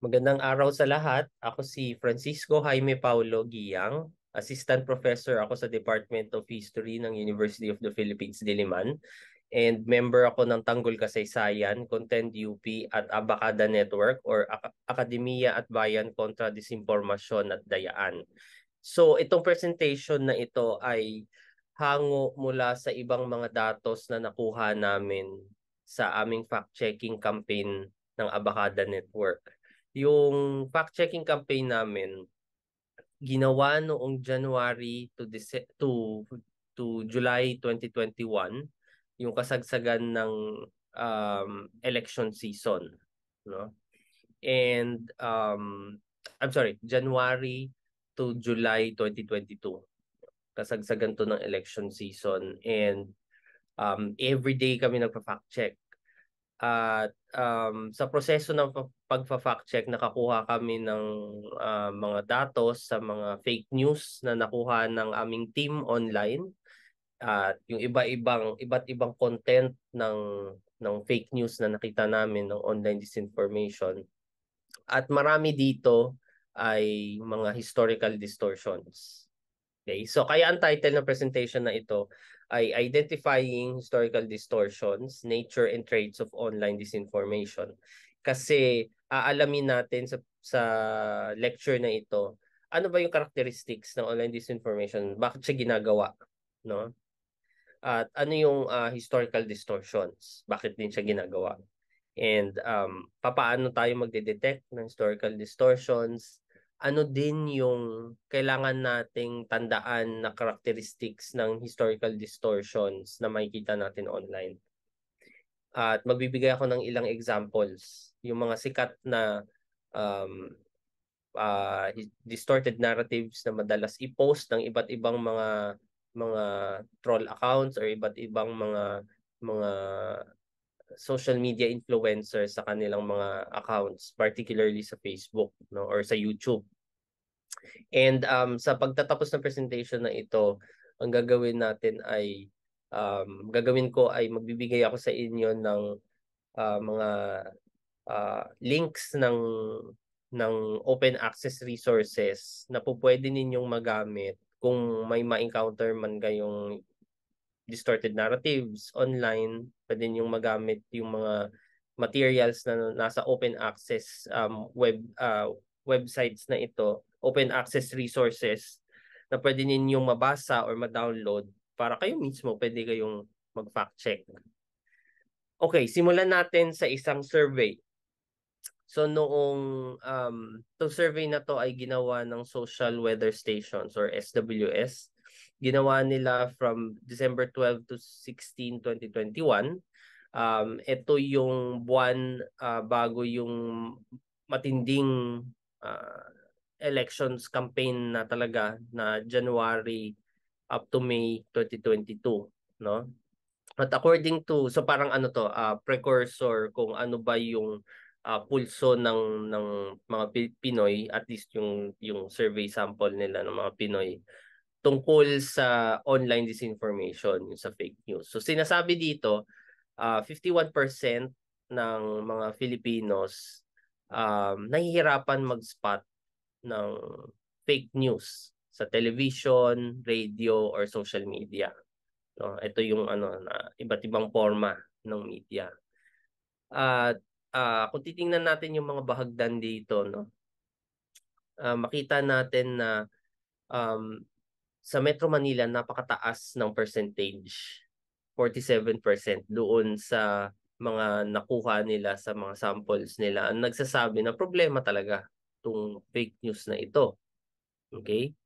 Magandang araw sa lahat. Ako si Francisco Jaime Paulo Giang, Assistant Professor ako sa Department of History ng University of the Philippines, Diliman. And member ako ng Tanggol Kasaysayan, Content UP at Abacada Network or Akademiya at Bayan kontra Disinformasyon at Dayaan. So itong presentation na ito ay hango mula sa ibang mga datos na nakuha namin sa aming fact-checking campaign ng Abacada Network. Yung fact-checking campaign namin, ginawa noong January to July 2021, yung kasagsagan ng election season, no? And I'm sorry, January to July 2022. Kasagsagan to ng election season, and every day kami nagpa-fact check. At sa proseso ng pagfa-fact check, nakakuha kami ng mga datos sa mga fake news na nakuha ng aming team online, at yung iba't ibang content ng fake news na nakita namin ng online disinformation. At marami dito ay mga historical distortions. Okay, so kaya ang title ng presentation na ito ay Identifying Historical Distortions, Nature and Traits of Online Disinformation. Kasi aalamin natin sa lecture na ito, ano ba yung characteristics ng online disinformation? Bakit siya ginagawa? No? At ano yung historical distortions? Bakit din siya ginagawa? And papaano tayo magde-detect ng historical distortions? Ano din yung kailangan nating tandaan na characteristics ng historical distortions na makikita natin online? At magbibigay ako ng ilang examples. Yung mga sikat na um, distorted narratives na madalas i-post ng iba't ibang mga troll accounts or iba't ibang mga social media influencers sa kanilang mga accounts, particularly sa Facebook, no, or sa YouTube. And sa pagtatapos ng presentation na ito, ang gagawin natin ay gagawin ko ay magbibigay ako sa inyo ng mga links ng open access resources na po pwede ninyong magamit kung may ma-encounter man kayong distorted narratives online. Pwede ninyong magamit yung mga materials na nasa open access websites na ito, open access resources na pwede ninyong mabasa or ma-download para kayo mismo pwede kayong mag-fact check. Okay, simulan natin sa isang survey. So noong itong survey na to ay ginawa ng Social Weather Stations or SWS. Ginawa nila from December 12 to 16, 2021. Ito yung buwan bago yung matinding elections campaign na talaga na January up to May 2022, no? At according to, so parang ano to, precursor kung ano ba yung pulso ng mga Pinoy, at least yung survey sample nila ng mga Pinoy tungkol sa online disinformation, yung sa fake news. So sinasabi dito, 51% ng mga Filipinos nahihirapan mag-spot ng fake news sa television, radio, or social media. No, ito yung ano na iba't ibang forma ng media. At kung titingnan natin yung mga bahagdan dito, no, makita natin na um, sa Metro Manila napakataas ng percentage, 47% doon sa mga nakuha nila sa mga samples nila. Ang nagsasabi na problema talaga itong fake news na ito. Okay?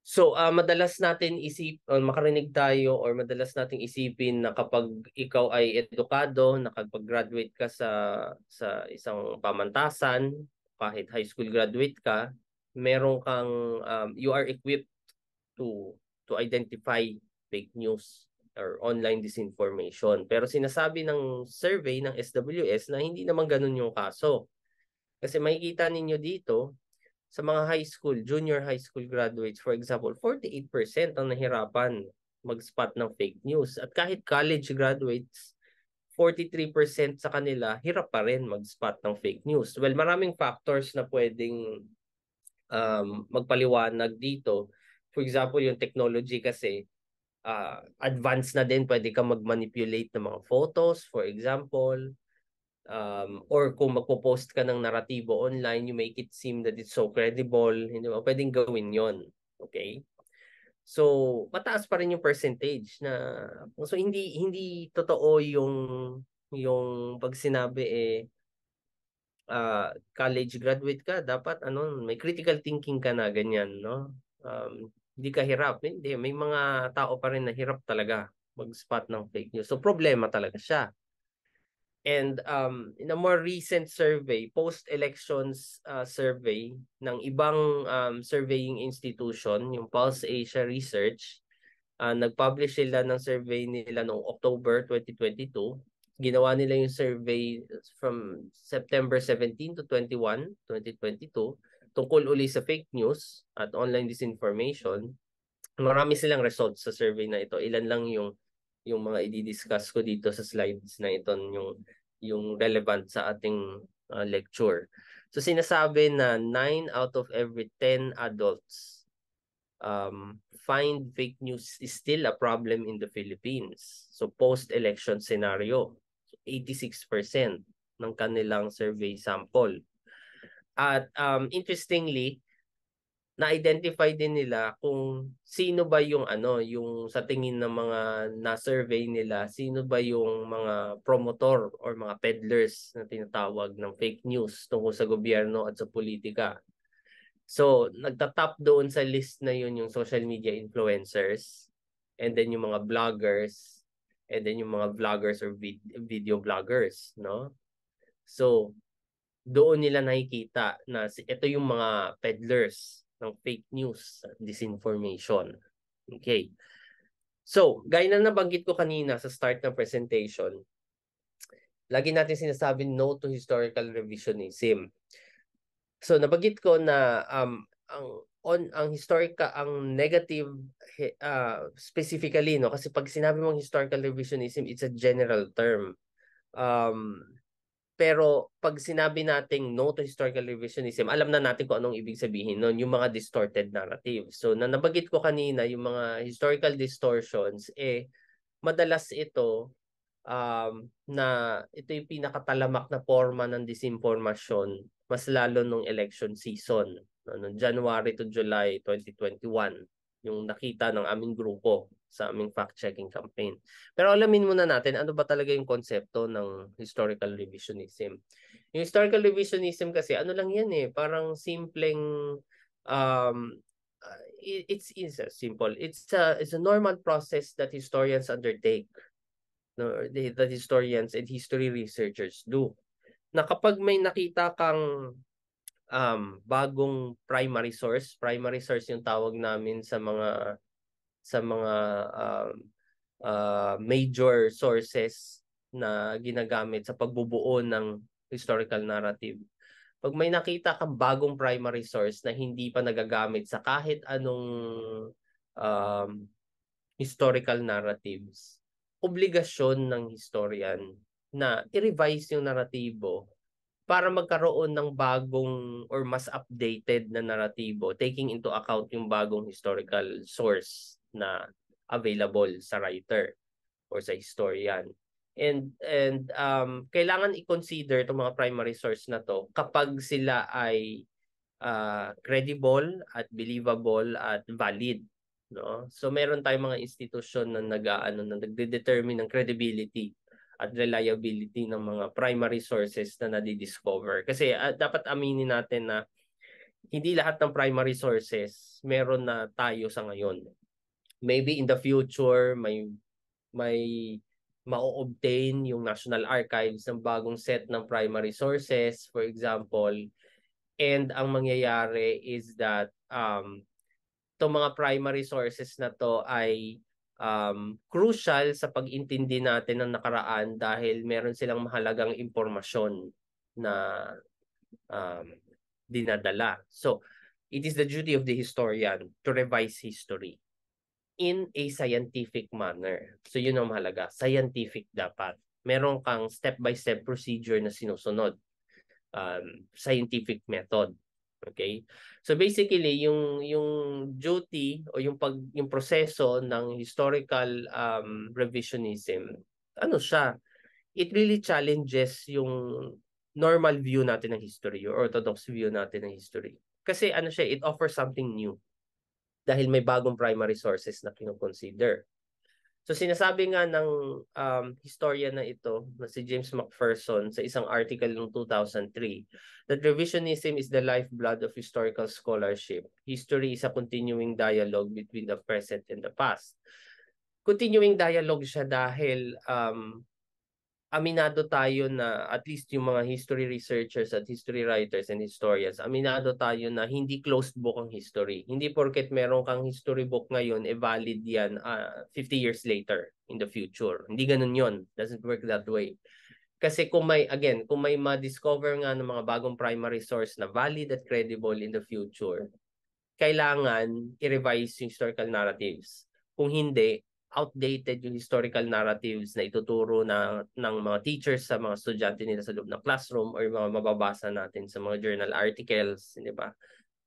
So, madalas natin makarinig tayo or madalas nating isipin na kapag ikaw ay edukado, nakapag-graduate ka sa isang pamantasan, kahit high school graduate ka, meron kang you are equipped to identify fake news or online disinformation. Pero sinasabi ng survey ng SWS na hindi naman ganun yung kaso. Kasi makikita ninyo dito, sa mga high school, junior high school graduates, for example, 48% ang nahirapan mag-spot ng fake news. At kahit college graduates, 43% sa kanila, hirap pa rin mag-spot ng fake news. Well, maraming factors na pwedeng magpaliwanag dito. For example, yung technology kasi, advanced na din, pwede ka mag-manipulate ng mga photos, for example. Or kung magpo-post ka ng naratibo online, you make it seem that it's so credible. Hindi ba? Pwedeng gawin yon. Okay? So, mataas pa rin yung percentage na so hindi totoo yung pag sinabi college graduate ka, dapat may critical thinking ka na ganyan, no? Hindi ka hirap. Hindi, may mga tao pa rin na hirap talaga mag-spot ng fake news. So problema talaga siya. And in a more recent survey, post-elections survey ng ibang surveying institution, yung Pulse Asia Research, nag-publish sila ng survey nila noong October 2022. Ginawa nila yung survey from September 17 to 21, 2022, tungkol uli sa fake news at online disinformation. Marami silang results sa survey na ito. Ilan lang yung mga i-discuss ko dito sa slides na ito, yung relevant sa ating lecture. So sinasabi na 9 out of every 10 adults find fake news is still a problem in the Philippines. So post-election scenario, so 86% ng kanilang survey sample. At interestingly, na-identify din nila kung sino ba yung yung sa tingin ng mga na-survey nila, sino ba yung mga promotor or mga peddlers na tinatawag ng fake news tungkol sa gobyerno at sa politika. So, nagtatop doon sa list na yun yung social media influencers, and then yung mga bloggers, and then yung mga vloggers or video bloggers, no? So, doon nila nakikita na ito yung mga peddlers ng fake news, disinformation. Okay. So, gaya na nabanggit ko kanina sa start ng presentation, lagi natin sinasabi no to historical revisionism. So, nabanggit ko na ang negative specifically, no, kasi pag sinabi mong historical revisionism, it's a general term. Pero pag sinabi nating no to historical revisionism, alam na natin kung anong ibig sabihin nun, yung mga distorted narratives. So nabanggit ko kanina, yung mga historical distortions, madalas ito na ito yung pinakatalamak na forma ng disinformasyon, mas lalo nung election season, noong January to July 2021, yung nakita ng aming grupo sa aming fact-checking campaign. Pero alamin muna natin, ano ba talaga yung konsepto ng historical revisionism. Yung historical revisionism kasi, ano lang yan parang simpleng, it's simple. It's a normal process that historians undertake, no, that historians and history researchers do. Na kapag may nakita kang bagong primary source yung tawag namin sa mga major sources na ginagamit sa pagbubuo ng historical narrative. Pag may nakita kang bagong primary source na hindi pa nagagamit sa kahit anong historical narratives, obligasyon ng historian na i-revise yung naratibo para magkaroon ng bagong or mas updated na naratibo, taking into account yung bagong historical source na available sa writer or sa historian. And kailangan i-consider itong mga primary source na to kapag sila ay credible at believable at valid, no? So meron tayong mga institusyon na nagde-determine ng credibility at reliability ng mga primary sources na nadi-discover. Kasi dapat aminin natin na hindi lahat ng primary sources meron na tayo sa ngayon. Maybe in the future may ma-obtain yung National Archives ng bagong set ng primary sources, for example. And ang mangyayari is that itong mga primary sources na to ay crucial sa pag-intindi natin ng nakaraan dahil meron silang mahalagang impormasyon na dinadala. So, it is the duty of the historian to revise history in a scientific manner. So, yun ang mahalaga. Scientific dapat. Meron kang step-by-step procedure na sinusunod. Scientific method. Okay? So basically yung duty o yung proseso ng historical revisionism, ano siya? It really challenges yung normal view natin ng history, or orthodox view natin ng history. Kasi ano siya, it offers something new dahil may bagong primary sources na kino-consider. So sinasabi nga ng historian na ito, na si James McPherson, sa isang article noong 2003, that revisionism is the lifeblood of historical scholarship. History is a continuing dialogue between the present and the past. Continuing dialogue siya dahil aminado tayo na, at least yung mga history researchers at history writers and historians, aminado tayo na hindi closed book ang history. Hindi porket meron kang history book ngayon, valid yan 50 years later in the future. Hindi ganun yon. Doesn't work that way. Kasi kung may ma-discover nga ng mga bagong primary source na valid at credible in the future, kailangan i-revise yung historical narratives. Kung hindi, outdated yung historical narratives na ituturo ng mga teachers sa mga estudyante nila sa loob ng classroom, or yung mga mababasa natin sa mga journal articles, di ba?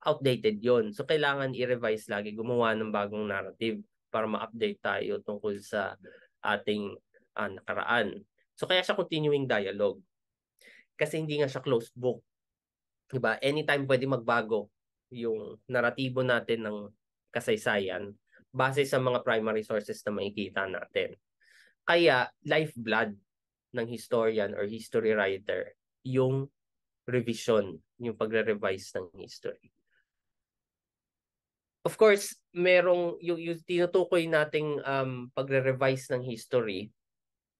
Outdated yon. So kailangan i-revise lagi, gumawa ng bagong narrative para ma-update tayo tungkol sa ating nakaraan. So kaya siya continuing dialogue. Kasi hindi nga siya closed book. Diba? Anytime pwede magbago yung naratibo natin ng kasaysayan base sa mga primary sources na makikita natin. Kaya lifeblood ng historian or history writer yung revision, yung pagre-revise ng history. Of course, merong yung tinutukoy nating pagre-revise ng history,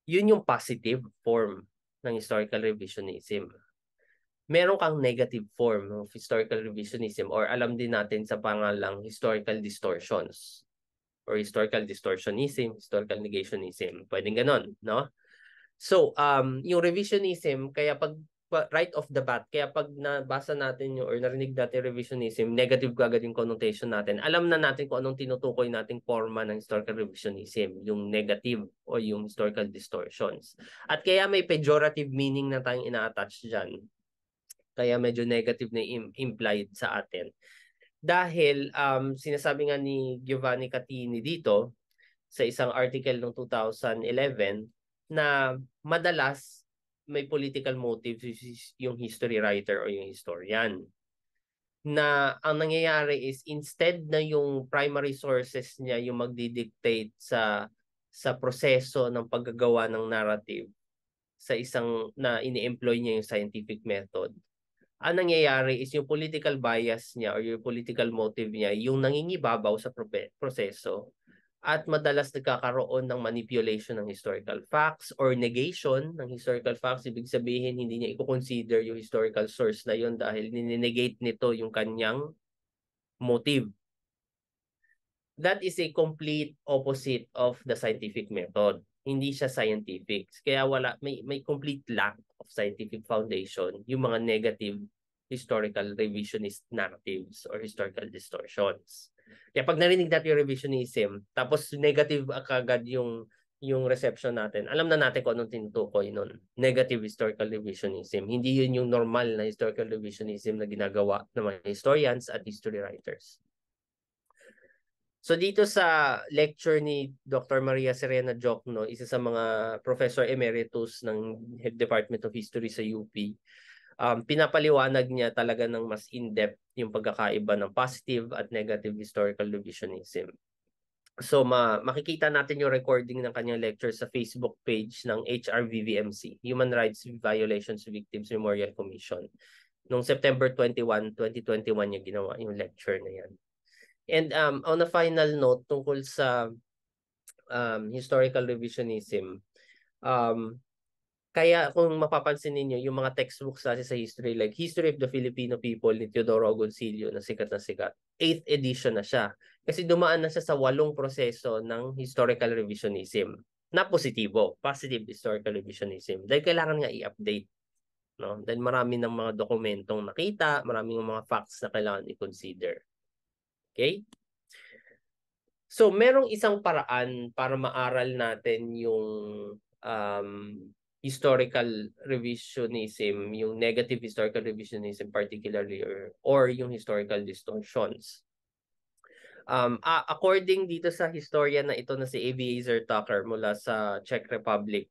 yun yung positive form ng historical revisionism. Meron kang negative form of historical revisionism, or alam din natin sa pangalang historical distortions or historical distortionism, historical negationism. Pwedeng ganon, no? So, yung revisionism, kaya pag right off the bat, kaya pag nabasa natin yung, or narinig natin revisionism, negative agad yung connotation natin. Alam na natin kung anong tinutukoy nating forma ng historical revisionism, yung negative o yung historical distortions. At kaya may pejorative meaning na tayong ina-attach dyan. Kaya medyo negative na implied sa atin. Dahil sinasabi nga ni Giovanni Catini dito sa isang article noong 2011 na madalas may political motives yung history writer o yung historian. Na ang nangyayari is instead na yung primary sources niya yung magdidictate sa proseso ng paggagawa ng narrative sa isang na ini-employ niya yung scientific method, ang nangyayari is yung political bias niya or yung political motive niya yung nangingibabaw sa proseso, at madalas nagkakaroon ng manipulation ng historical facts or negation ng historical facts. Ibig sabihin, hindi niya i-consider yung historical source na yun dahil ninegate nito yung kanyang motive. That is a complete opposite of the scientific method. Hindi siya scientific. Kaya may complete lack of scientific foundation yung mga negative historical revisionist narratives or historical distortions. Kaya pag narinig natin yung revisionism, tapos negative agad yung reception natin, alam na natin kung anong tinutukoy nun. Negative historical revisionism. Hindi yun yung normal na historical revisionism na ginagawa ng mga historians at history writers. So dito sa lecture ni Dr. Maria Serena Jokno, isa sa mga professor emeritus ng Department of History sa UP, pinapaliwanag niya talaga ng mas in-depth yung pagkakaiba ng positive at negative historical revisionism. So makikita natin yung recording ng kanyang lecture sa Facebook page ng HRVVMC, Human Rights Violations Victims Memorial Commission. Noong September 21, 2021 niya ginawa yung lecture na yan. And on a final note tungkol sa historical revisionism, kaya kung mapapansin ninyo, yung mga textbooks natin sa history, like History of the Filipino People ni Teodoro Agoncillo, na sikat na sikat, 8th edition na siya. Kasi dumaan na siya sa 8 proseso ng historical revisionism na positibo, positive historical revisionism. Dahil kailangan nga i-update. No? Dahil marami ng mga dokumentong nakita, marami ng mga facts na kailangan i-consider. Okay? So, merong isang paraan para maaral natin yung historical revisionism, yung negative historical revisionism particularly, or yung historical distortions. According dito sa historian na ito na si Aviator Tucker mula sa Czech Republic,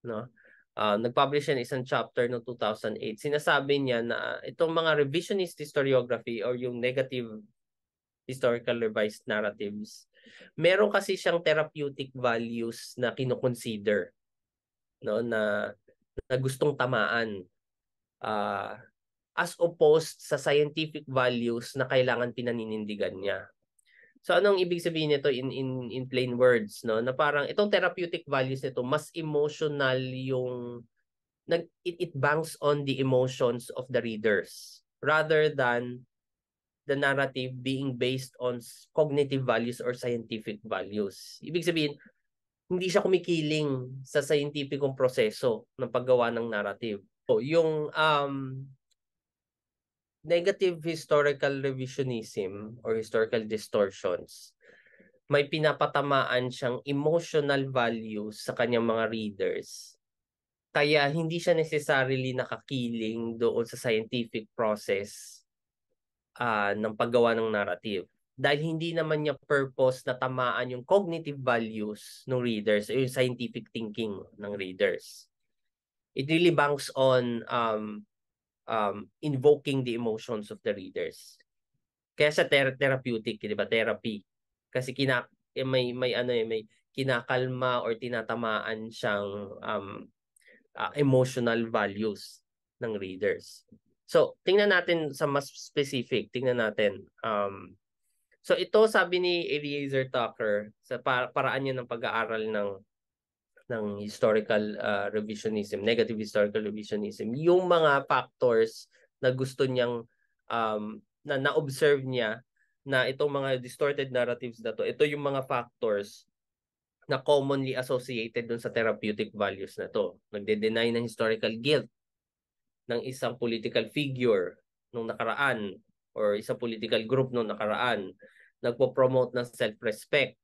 no? Nag-publish siya ng isang chapter noong 2008. Sinasabi niya na itong mga revisionist historiography or yung negative historical revised narratives, meron kasi siyang therapeutic values na kino-consider, no, na gustong tamaan, as opposed sa scientific values na kailangan pinaninindigan niya. So anong ibig sabihin nito in plain words, no? Na parang itong therapeutic values nito mas emotional yung it banks on the emotions of the readers rather than the narrative being based on cognitive values or scientific values. Ibig sabihin, hindi siya kumikiling sa scientificong proseso ng paggawa ng narrative. So, yung negative historical revisionism or historical distortions, may pinapatamaan siyang emotional values sa kanyang mga readers. Kaya hindi siya necessarily nakakiling doon sa scientific process ng paggawa ng narrative. Dahil hindi naman niya purpose na tamaan yung cognitive values ng readers o yung scientific thinking ng readers. It really banks on invoking the emotions of the readers. Kaya sa therapeutic, di ba? Therapy. Kasi may kinakalma or tinatamaan siyang emotional values ng readers. So, tingnan natin sa mas specific. Tingnan natin. So, ito sabi ni Aviator Tucker sa paraan niya ng pag-aaral ng historical revisionism, negative historical revisionism, yung mga factors na gusto niyang na-observe niya na itong mga distorted narratives na to, ito yung mga factors na commonly associated dun sa therapeutic values na to. Nagde-deny ng historical guilt ng isang political figure nung nakaraan or isang political group nung nakaraan. Nagpo-promote ng self-respect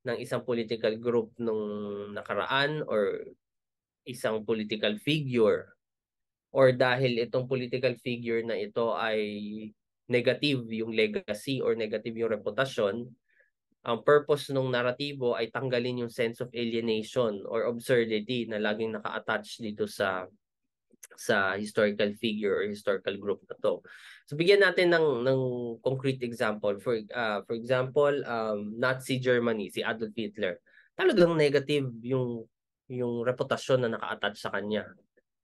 ng isang political group nung nakaraan or isang political figure, or dahil itong political figure na ito ay negative yung legacy or negative yung reputasyon, ang purpose ng naratibo ay tanggalin yung sense of alienation or absurdity na laging naka-attach dito sa historical figure or historical group na to. So bigyan natin ng concrete example. For example, Nazi Germany, si Adolf Hitler. Talagang negative yung reputasyon na naka-attach sa kanya.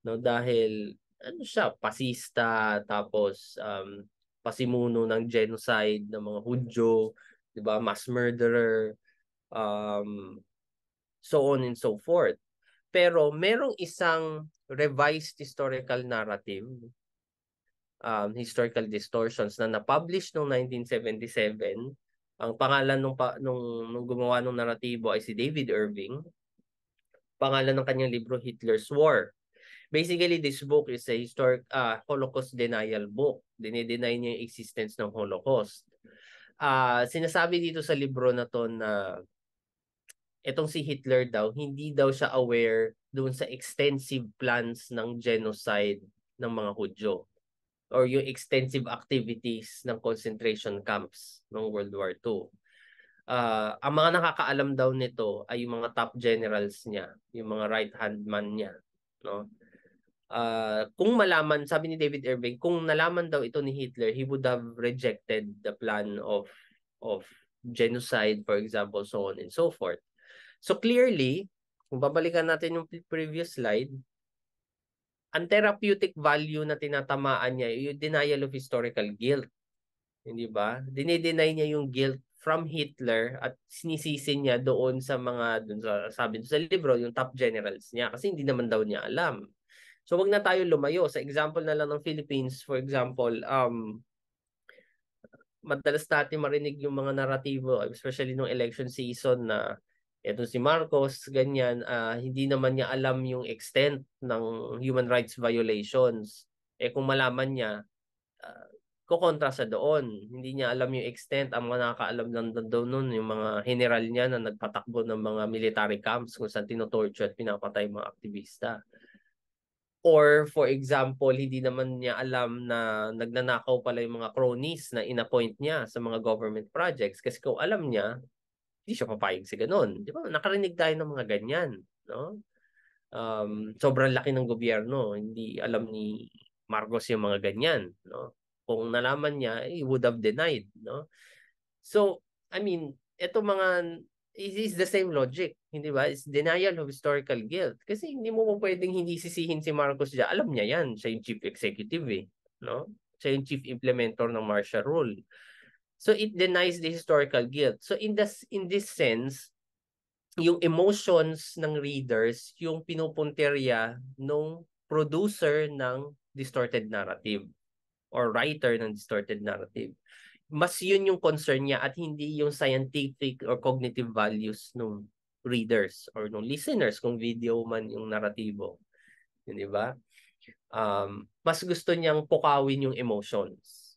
No, dahil ano siya, pasista, tapos pasimuno ng genocide ng mga Hudyo, 'di ba? Mass murderer, so on and so forth. Pero merong isang revised historical narrative, historical distortions na na-publish noong 1977. Ang pangalan nung gumawa ng naratibo ay si David Irving. Pangalan ng kanyang libro, Hitler's War. Basically, this book is a historic Holocaust denial book. Dinideny niya yung existence ng Holocaust. Sinasabi dito sa libro na to na itong si Hitler daw, hindi daw siya aware doon sa extensive plans ng genocide ng mga Hudyo or yung extensive activities ng concentration camps ng World War II. Ang mga nakakaalam daw nito ay yung mga top generals niya, yung mga right-hand man niya. No? Kung malaman, sabi ni David Irving, kung nalaman daw ito ni Hitler, he would have rejected the plan of genocide, for example, so on and so forth. So clearly, kung babalikan natin yung previous slide, ang therapeutic value na tinatamaan niya yung denial of historical guilt. Hindi ba? Dinideny niya yung guilt from Hitler at sinisisi niya doon sa mga, sabi sa libro, yung top generals niya kasi hindi naman daw niya alam. So wag na tayo lumayo. Sa example na lang ng Philippines, for example, madalas natin marinig yung mga naratibo, especially nung election season na eto si Marcos, ganyan, hindi naman niya alam yung extent ng human rights violations. Kung malaman niya, kukontra sa doon. Hindi niya alam yung extent. Ang mga nakakaalam lang doon nun, yung mga general niya na nagpatakbo ng mga military camps kung saan tinutorture at pinapatay mga aktivista. Or for example, hindi naman niya alam na nagnanakaw pala yung mga cronies na inappoint niya sa mga government projects. Kasi kung alam niya, hindi siya papayag sa ganun. Di ba? Nakarinig tayo ng mga ganyan. No? Sobrang laki ng gobyerno. Hindi alam ni Marcos yung mga ganyan. No? Kung nalaman niya, he would have denied. No? So, I mean, ito mga it is the same logic, hindi ba? It's denial of historical guilt. Kasi hindi mo pwedeng hindi sisihin si Marcos dyan. Alam niya yan. Siya yung chief executive eh. No? Siya yung chief implementor ng martial rule. So it denies the historical guilt. So in this sense, yung emotions ng readers, yung pinupunterya nung producer ng distorted narrative or writer ng distorted narrative. Mas yun yung concern niya at hindi yung scientific or cognitive values ng readers or ng listeners kung video man yung naratibo. Di ba? Mas gusto niyang pukawin yung emotions.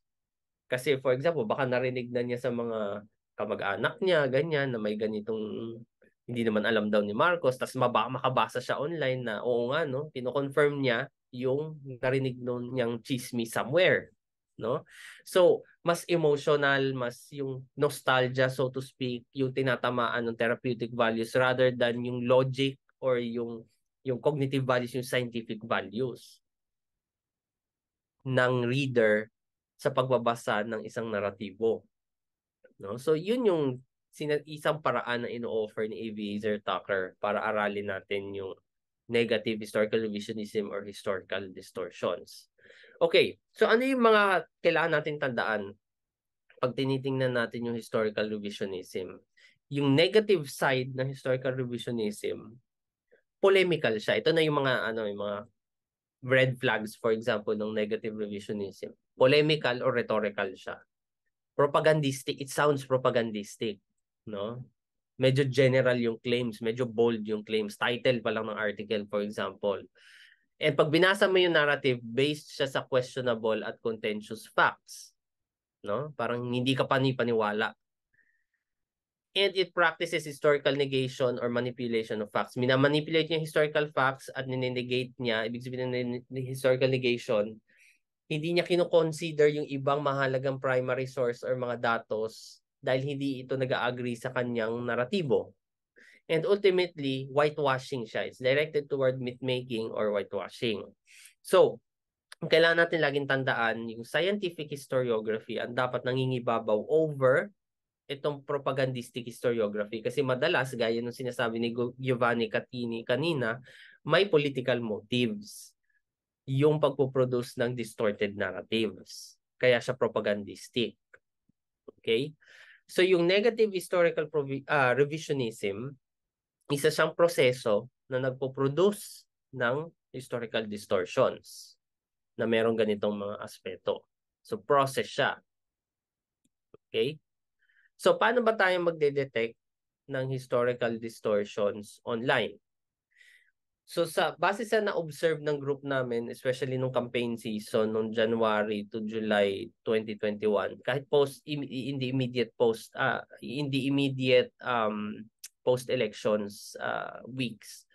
Kasi for example, baka narinig na niya sa mga kamag-anak niya, ganyan, na may ganitong hindi naman alam daw ni Marcos, tapos makabasa siya online na oo nga, no? Kino-confirm niya yung narinig nun niyang chismis somewhere. No? So, mas emotional, mas yung nostalgia, so to speak, yung tinatamaan ng therapeutic values rather than yung logic or yung cognitive values, yung scientific values ng reader sa pagbabasa ng isang naratibo. No? So, yun yung isang paraan na ino-offer ni A.V. Tucker para aralin natin yung negative historical revisionism or historical distortions. Okay, so ano yung mga kailangan natin tandaan pag tinitingnan natin yung historical revisionism? Yung negative side ng historical revisionism, polemical siya. Ito na yung mga yung mga red flags, for example, ng negative revisionism. Polemical or rhetorical siya. Propagandistic, it sounds propagandistic, no? Medyo general yung claims, medyo bold yung claims. Title pa lang ng article, for example. And pag binasa mo yung narrative, based siya sa questionable at contentious facts. No? Parang hindi ka panipaniwala. And it practices historical negation or manipulation of facts. Minamanipulate niya historical facts at ninegate niya. Ibig sabihin ng historical negation, hindi niya kinoconsider yung ibang mahalagang primary source or mga datos dahil hindi ito nag-agree sa kanyang naratibo. And ultimately, whitewashing siya. It's directed toward myth-making or whitewashing. So, kailangan natin laging tandaan yung scientific historiography ang dapat nangingibabaw over itong propagandistic historiography. Kasi madalas, gaya ng sinasabi ni Giovanni Catini kanina, may political motives yung pagpuproduce ng distorted narratives. Kaya siya propagandistic. Okay? So yung negative historical revisionism, isa siyang proseso na nagpo-produce ng historical distortions na merong ganitong mga aspeto. So process siya. Okay? So paano ba tayo magde-detect ng historical distortions online? So base sa na-observe ng group namin, especially nung campaign season nung January to July 2021, kahit in the immediate post-elections weeks,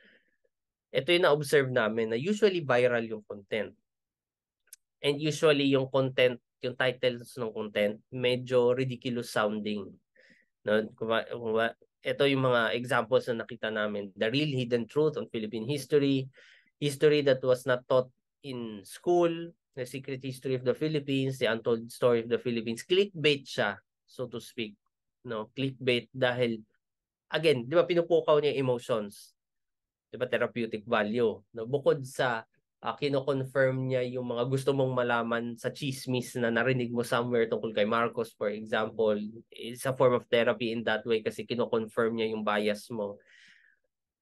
ito yung na-observe namin na usually viral yung content. And usually yung content, yung titles ng content, medyo ridiculous sounding. No? Ito yung mga examples na nakita namin. The Real Hidden Truth on Philippine History, History that was not taught in school, The Secret History of the Philippines, The Untold Story of the Philippines. Clickbait siya, so to speak. No, clickbait dahil, again, di ba pinupukaw niya emotions? Di ba therapeutic value? No? Bukod sa kino-confirm niya yung mga gusto mong malaman sa chismis na narinig mo somewhere tungkol kay Marcos, for example. It's a form of therapy in that way kasi kino-confirm niya yung bias mo.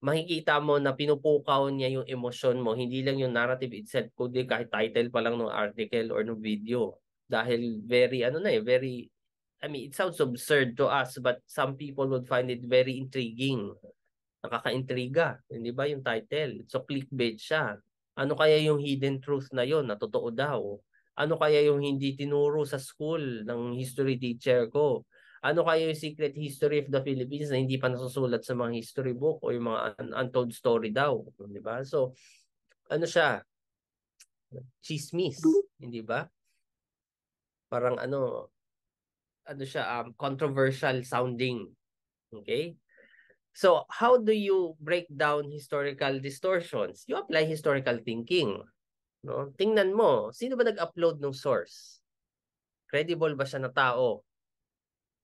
Makikita mo na pinupukaw niya yung emosyon mo, hindi lang yung narrative itself, kundi kahit title pa lang ng article or ng video. Dahil very, I mean, it sounds absurd to us, but some people would find it very intriguing. Nakaka-intriga, hindi ba yung title? So clickbait siya. Ano kaya yung hidden truth na yon na totoo daw? Ano kaya yung hindi tinuro sa school ng history teacher ko? Ano kaya yung secret history of the Philippines na hindi pa nasusulat sa mga history book o yung mga untold story daw, di ba? So, ano siya? Chismis, hindi ba? Parang ano siya, controversial sounding. Okay? So, how do you break down historical distortions? You apply historical thinking. No? Tingnan mo, sino ba nag-upload ng source? Credible ba siya na tao?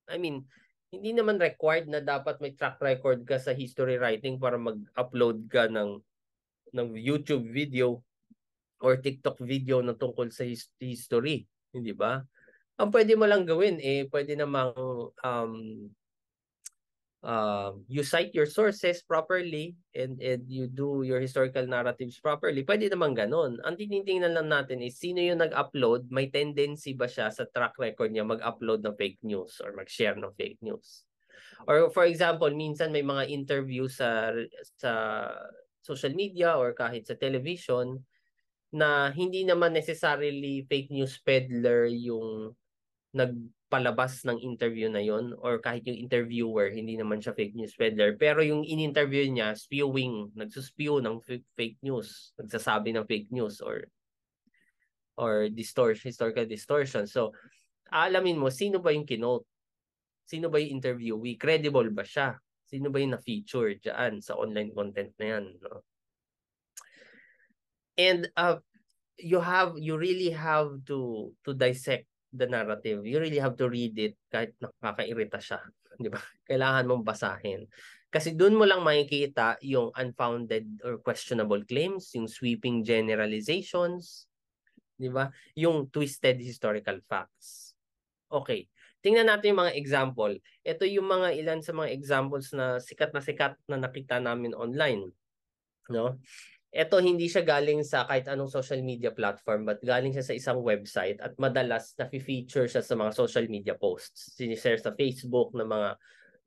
I mean, hindi naman required na dapat may track record ka sa history writing para mag-upload ka ng YouTube video or TikTok video na tungkol sa history. Hindi ba? Ang pwede mo lang gawin, pwede namang you cite your sources properly and you do your historical narratives properly, pwede naman ganun. Ang tinitingnan lang natin is sino yung nag-upload, may tendency ba siya sa track record niya mag-upload ng fake news or mag-share ng fake news. Or for example, minsan may mga interview sa social media or kahit sa television na hindi naman necessarily fake news peddler yung nagpalabas ng interview na yon or kahit yung interviewer, hindi naman siya fake news peddler. Pero yung in-interview niya, nagsuspew ng fake news, nagsasabi ng fake news or historical distortion. So, alamin mo, sino ba yung kinote? Sino ba yung interviewee? Credible ba siya? Sino ba yung na-feature dyan sa online content na yan? No? And you really have to dissect the narrative. You really have to read it kahit nakakairita siya. Di ba? Kailangan mong basahin. Kasi doon mo lang makikita yung unfounded or questionable claims, yung sweeping generalizations, di ba? Yung twisted historical facts. Okay. Tingnan natin yung mga example. Ito yung mga ilan sa mga examples na sikat na nakita namin online. No? Ito hindi siya galing sa kahit anong social media platform but galing siya sa isang website at madalas na-feature siya sa mga social media posts. Sinishare sa Facebook ng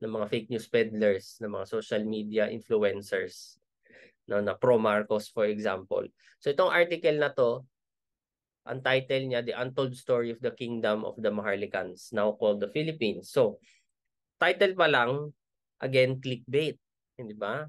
mga fake news peddlers, ng mga social media influencers, no, na pro Marcos for example. So itong article na to, ang title niya, The Untold Story of the Kingdom of the Maharlikans, now called the Philippines. So, title pa lang, again, clickbait. Hindi ba?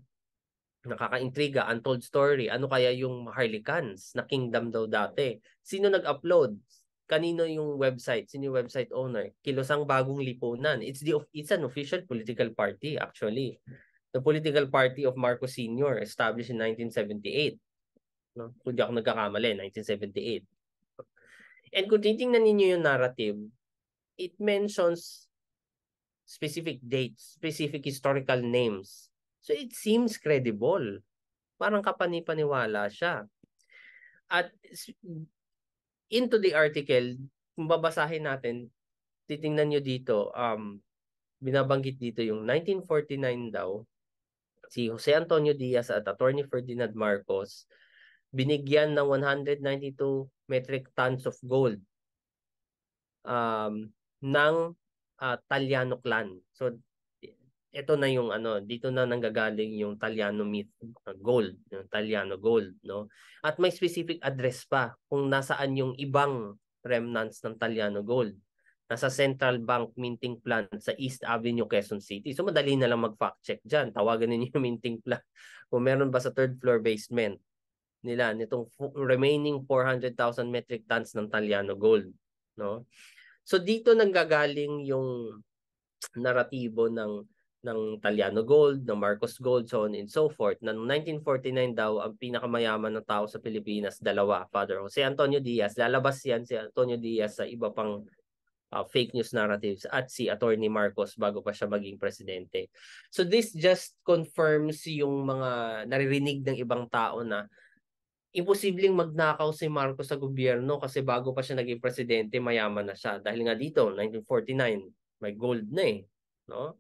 Nakaka-intriga, untold story. Ano kaya yung Maharlikans na kingdom daw dati? Sino nag-upload? Kanino yung website? Sino yung website owner? Kilosang Bagong Lipunan. It's an official political party actually. The political party of Marcos Sr. established in 1978. No? Kung di ako nagkakamali, 1978. And kung titingnan ninyo yung narrative, it mentions specific dates, specific historical names. So it seems credible. Parang kapani-paniwala siya. At into the article, kung babasahin natin, titingnan nyo dito, binabanggit dito yung 1949 daw, si Jose Antonio Diaz at Attorney Ferdinand Marcos, binigyan ng 192 metric tons of gold ng Taliano clan. So, ito na yung dito na nanggagaling yung Taliano myth gold, yung Taliano gold, no? At may specific address pa kung nasaan yung ibang remnants ng Taliano gold. Nasa Central Bank Minting Plant sa East Avenue, Quezon City. So madali na lang mag-fact check diyan. Tawagan niyo yung minting plant kung meron ba sa third floor basement nila nitong remaining 400,000 metric tons ng Taliano gold, no? So dito nanggagaling yung naratibo ng Taliano Gold, ng Marcos Gold, so on and so forth. Na noong 1949 daw, ang pinakamayaman ng tao sa Pilipinas, dalawa, Father Jose Antonio Diaz. Lalabas yan si Antonio Diaz sa iba pang fake news narratives at si Attorney Marcos bago pa siya maging presidente. So this just confirms yung mga naririnig ng ibang tao na imposibleng magnakaw si Marcos sa gobyerno kasi bago pa siya naging presidente, mayaman na siya. Dahil nga dito, 1949, may gold na eh. No?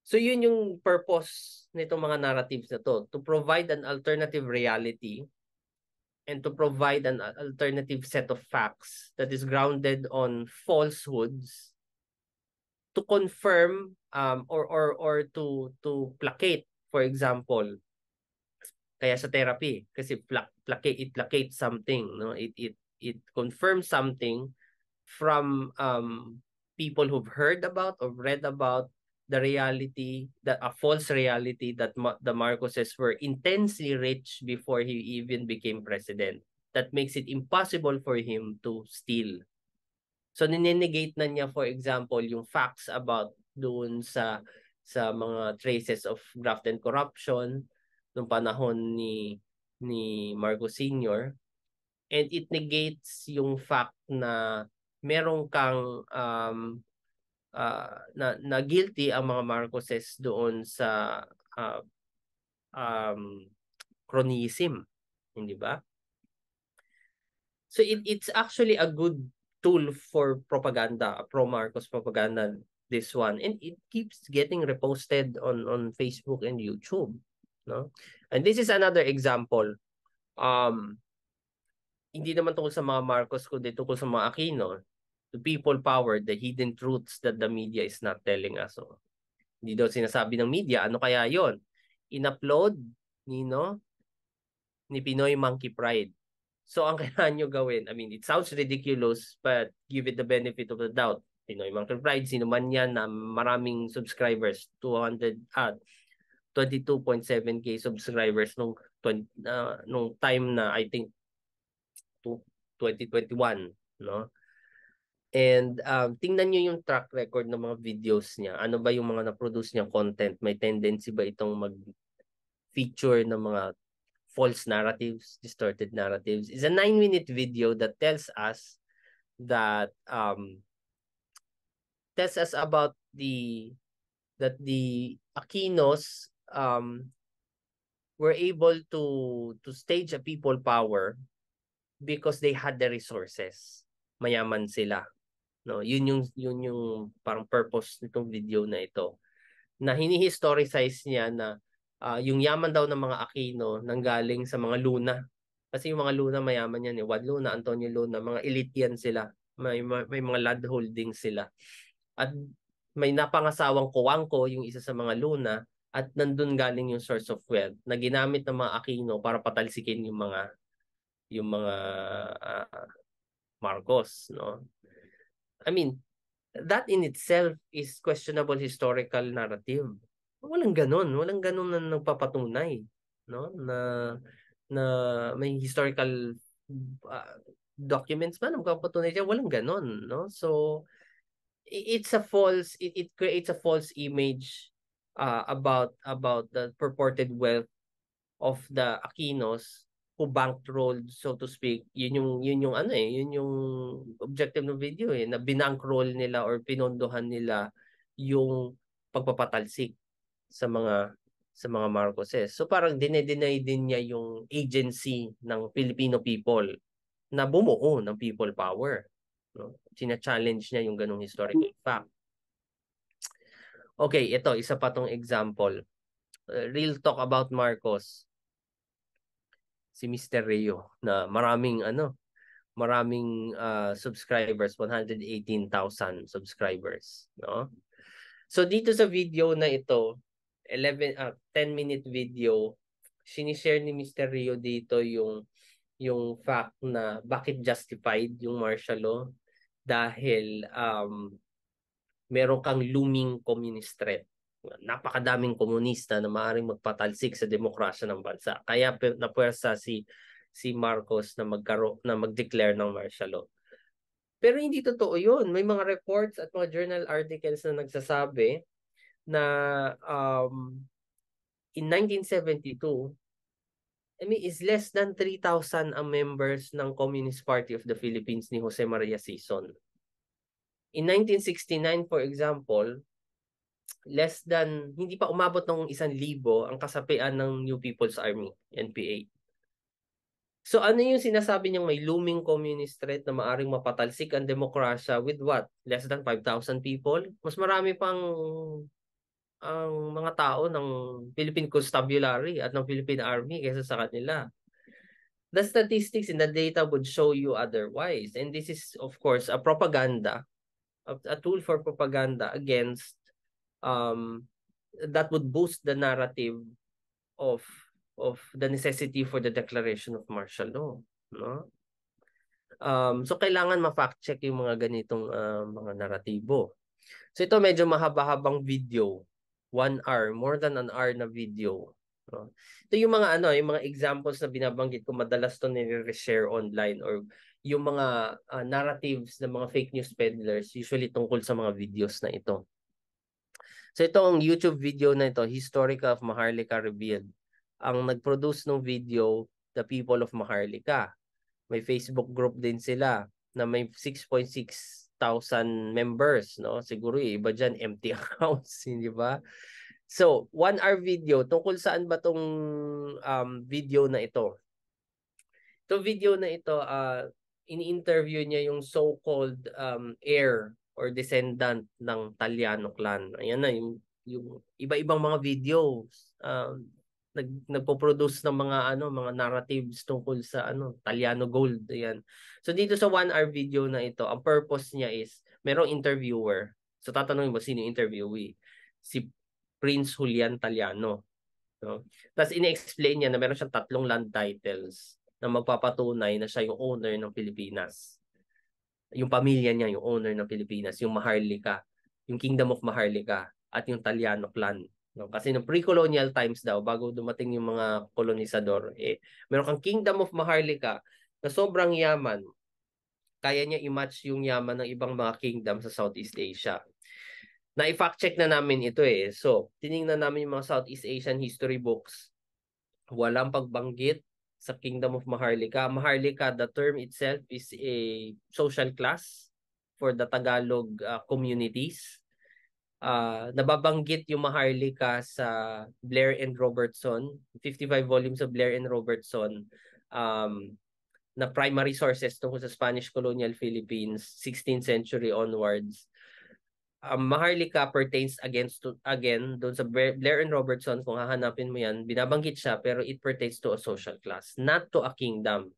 So yun yung purpose nitong mga narratives na to provide an alternative reality and to provide an alternative set of facts that is grounded on falsehoods to confirm or to placate, for example, kaya sa therapy kasi it placates something, no, it it confirms something from people who've heard about or read about the reality, that a false reality that the Marcoses were intensely rich before he even became president. That makes it impossible for him to steal. So ninenegate na niya, for example, yung facts about doon sa mga traces of graft and corruption nung panahon ni Marcos Sr. And it negates yung fact na merong kang na guilty ang mga Marcoses doon sa uh, um, cronyism, hindi ba? So it's actually a good tool for propaganda, pro-Marcos propaganda, this one. And it keeps getting reposted on Facebook and YouTube. No? And this is another example. Hindi naman tungkol sa mga Marcos, kundi tungkol sa mga Aquino. The people power, the hidden truths that the media is not telling us. So, hindi daw sinasabi ng media. Ano kaya yon? In-upload ni Pinoy Monkey Pride. So ang kailangan nyo gawin, I mean, it sounds ridiculous, but give it the benefit of the doubt. Pinoy Monkey Pride, sino man yan na maraming subscribers, 22.7k subscribers nung time na I think 2021, no? And tingnan nyo yung track record ng mga videos niya. Ano ba yung mga na-produce niyang content? May tendency ba itong mag-feature ng mga false narratives, distorted narratives? It's a 9-minute video that tells us about that the Aquinos were able to stage a people power because they had the resources. Mayaman sila. No, yun yung parang purpose nitong video na ito. Na hini-historicize niya na yung yaman daw ng mga Aquino nanggaling sa mga Luna. Kasi yung mga Luna mayaman yan eh. Juan Luna, Antonio Luna, mga elite yan sila. May mga land holdings sila. At may napangasawang Coangco, yung isa sa mga Luna, at nandun galing yung source of wealth na ginamit ng mga Aquino para patalsikin yung mga Marcos, no? I mean, that in itself is questionable historical narrative. Walang ganun na nagpapatunay, no? Na may historical documents ba na magpapatunay siya? Walang ganun, no? So it creates a false image about the purported wealth of the Aquinos who bankrolled, so to speak. Yun yung objective ng video na binankroll nila or pinondohan nila yung pagpapatalsik sa mga Marcoses. So parang dinedeny din niya yung agency ng Filipino people na bumuo ng people power. No? Sina-challenge niya yung ganong historical fact. Okay, ito isa pa tong example. Real talk about Marcos. Si Mr. Rio na maraming subscribers, 118,000 subscribers, no? So dito sa video na ito, 10-minute video, sinishare ni Mr. Rio dito yung fact na bakit justified yung martial law dahil meron kang looming communist threat. Napakadaming komunista na maaaring magpatalsik sa demokrasya ng bansa. Kaya napuwersa si Marcos na mag-declare ng martial law. Pero hindi totoo 'yun. May mga reports at mga journal articles na nagsasabi na in 1972, I mean, is less than 3,000 ang members ng Communist Party of the Philippines ni Jose Maria Sison. In 1969, for example, hindi pa umabot ng 1,000 ang kasapian ng New People's Army, NPA. So ano yung sinasabi niyang may looming communist threat na maaring mapatalsik ang demokrasya with what? Less than 5,000 people? Mas marami pang ang mga tao ng Philippine Constabulary at ng Philippine Army kaysa sa kanila. The statistics in the data would show you otherwise. And this is, of course, a tool for propaganda against that would boost the narrative of the necessity for the declaration of martial law, no? So kailangan ma-fact check yung mga ganitong mga naratibo. So ito medyo mahaba-habang video. 1 hour, more than an hour na video. No? Ito yung mga yung mga examples na binabanggit ko, madalas to nire-share online, or yung mga narratives ng mga fake news peddlers usually tungkol sa mga videos na ito. So itong YouTube video na ito, Historica of Maharlika Revealed. Ang nag-produce ng video, The People of Maharlika. May Facebook group din sila na may 6.6 thousand members, no? Siguro yung iba dyan empty accounts, hindi ba? So, 1 hour video. Tungkol saan ba tong video na ito? Itong video na ito, ini-interview niya yung so-called heir or descendant ng Taliano clan. Ayan na, yung iba-ibang mga videos. Nagpo-produce ng mga narratives tungkol sa Taliano gold. Ayan. So dito sa 1 hour video na ito, ang purpose niya is merong interviewer. So tatanungin mo sino yung interviewee? Si Prince Julian Taliano. No? Tapos ini-explain niya na meron siyang 3 land titles na magpapatunay na siya yung owner ng Pilipinas. Yung pamilya niya yung owner ng Pilipinas, yung Maharlika, yung Kingdom of Maharlika at yung Taliano clan. No? Kasi no pre-colonial times daw, bago dumating yung mga kolonisador, meron kang Kingdom of Maharlika na sobrang yaman. Kaya niya i-match yung yaman ng ibang mga kingdom sa Southeast Asia. Na-fact check na namin ito So, tiningnan namin yung mga Southeast Asian history books. Walang pagbanggit sa Kingdom of Maharlika. Maharlika, the term itself is a social class for the Tagalog communities. Nababanggit yung Maharlika sa Blair and Robertson, 55 volumes of Blair and Robertson, na primary sources tungkol sa Spanish colonial Philippines, 16th century onwards. Maharlika pertains again doon sa Blair and Robertson. Kung hahanapin mo yan, binabanggit siya, pero it pertains to a social class, not to a kingdom.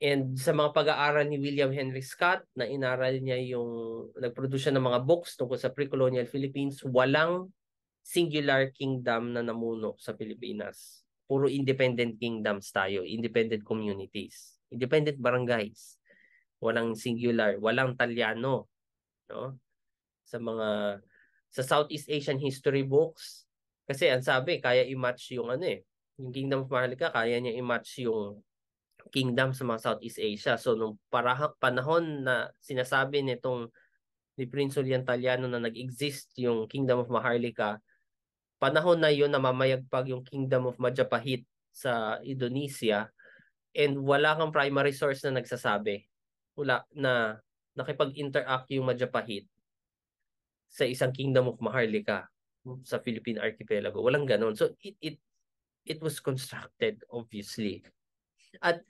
And sa mga pag-aaral ni William Henry Scott, na inaral niya nag-produce siya ng mga books tungkol sa pre-colonial Philippines, walang singular kingdom na namuno sa Pilipinas. Puro independent kingdoms tayo, independent communities, independent barangays. Walang singular, walang Talyano, no? Sa Southeast Asian history books, kasi ang sabi kaya i-match yung yung Kingdom of Maharlika, kaya niya i-match yung kingdom sa mga Southeast Asia. So nung panahon na sinasabi nitong ni Prince Julian Taliano na nag-exist yung Kingdom of Maharlika, panahon na yun na mamayagpag yung Kingdom of Majapahit sa Indonesia, and wala kang primary source na nagsasabi wala na nakipag-interact yung Majapahit sa isang Kingdom of Maharlika sa Philippine Archipelago. Walang ganon. So it was constructed, obviously. At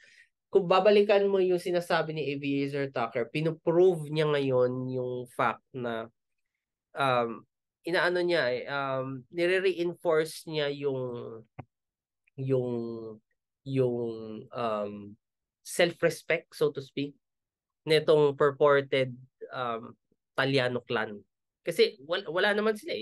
kung babalikan mo yung sinasabi ni Aviator Tucker, pinoprove niya ngayon yung fact na inaano niya nire-reinforce niya yung self-respect, so to speak, nitong purported Taliano clan. Kasi wala naman sila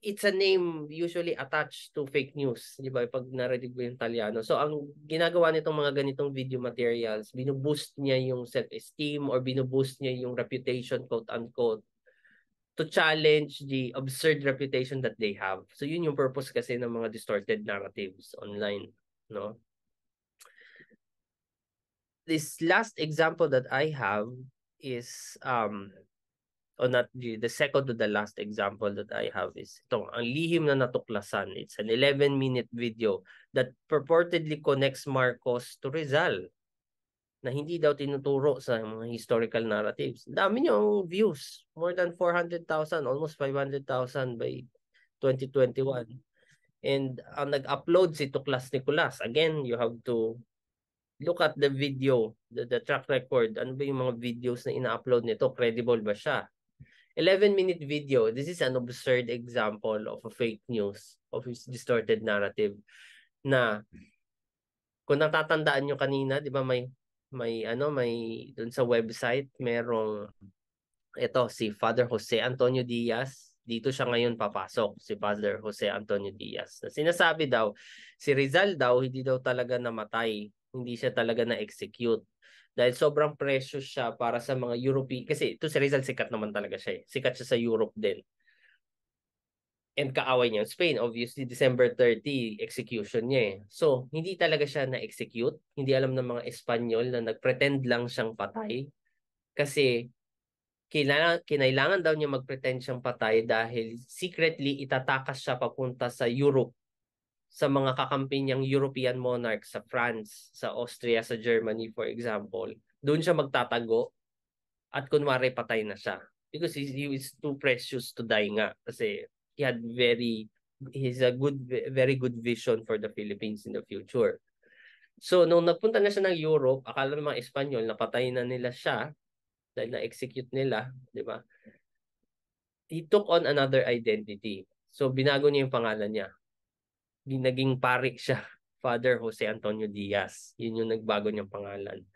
it's a name usually attached to fake news, di ba? Pag narinig mo yung Taliano. So ang ginagawa nitong mga ganitong video materials, binuboost niya yung self-esteem or binuboost niya yung reputation, quote unquote, to challenge the absurd reputation that they have. So yun yung purpose kasi ng mga distorted narratives online, no? This last example that I have is or not the second to the last example that I have is itong ang lihim na natuklasan. It's an 11-minute video that purportedly connects Marcos to Rizal na hindi daw tinuturo sa mga historical narratives. Dami niyong views, more than 400,000, almost 500,000 by 2021. And ang nag-upload si Tuklas Nicolas. Again, you have to look at the video, the track record. Ano ba yung mga videos na ina-upload nito? Credible ba siya? 11-minute video. This is an absurd example of a fake news, of his distorted narrative. Na kung natatandaan nyo kanina, di ba may doon sa website, merong ito si Father Jose Antonio Diaz. Dito siya ngayon papasok, si Father Jose Antonio Diaz. Na sinasabi daw, si Rizal daw, hindi daw talaga namatay. Hindi siya talaga na-execute. Dahil sobrang precious siya para sa mga European. Kasi ito si Rizal, sikat naman talaga siya. Sikat siya sa Europe din. And kaaway niya Spain. Obviously, December 30, execution niya eh. So, hindi talaga siya na-execute. Hindi alam ng mga Espanyol na nagpretend lang siyang patay. Kasi kinailangan daw niya mag-pretend siyang patay dahil secretly itatakas siya papunta sa Europe sa mga kakampi niyang European monarchs sa France, sa Austria, sa Germany for example. Doon siya magtatago at kunwari patay na siya. Because he is too precious to die nga. Kasi he's a very good vision for the Philippines in the future. So, nung nagpunta na siya ng Europe, akala ng mga Espanyol, napatay na nila siya dahil na-execute nila, di ba? He took on another identity. So, binago niya yung pangalan niya. Naging pari siya, Father Jose Antonio Diaz. Yun yung nagbago niyang pangalan.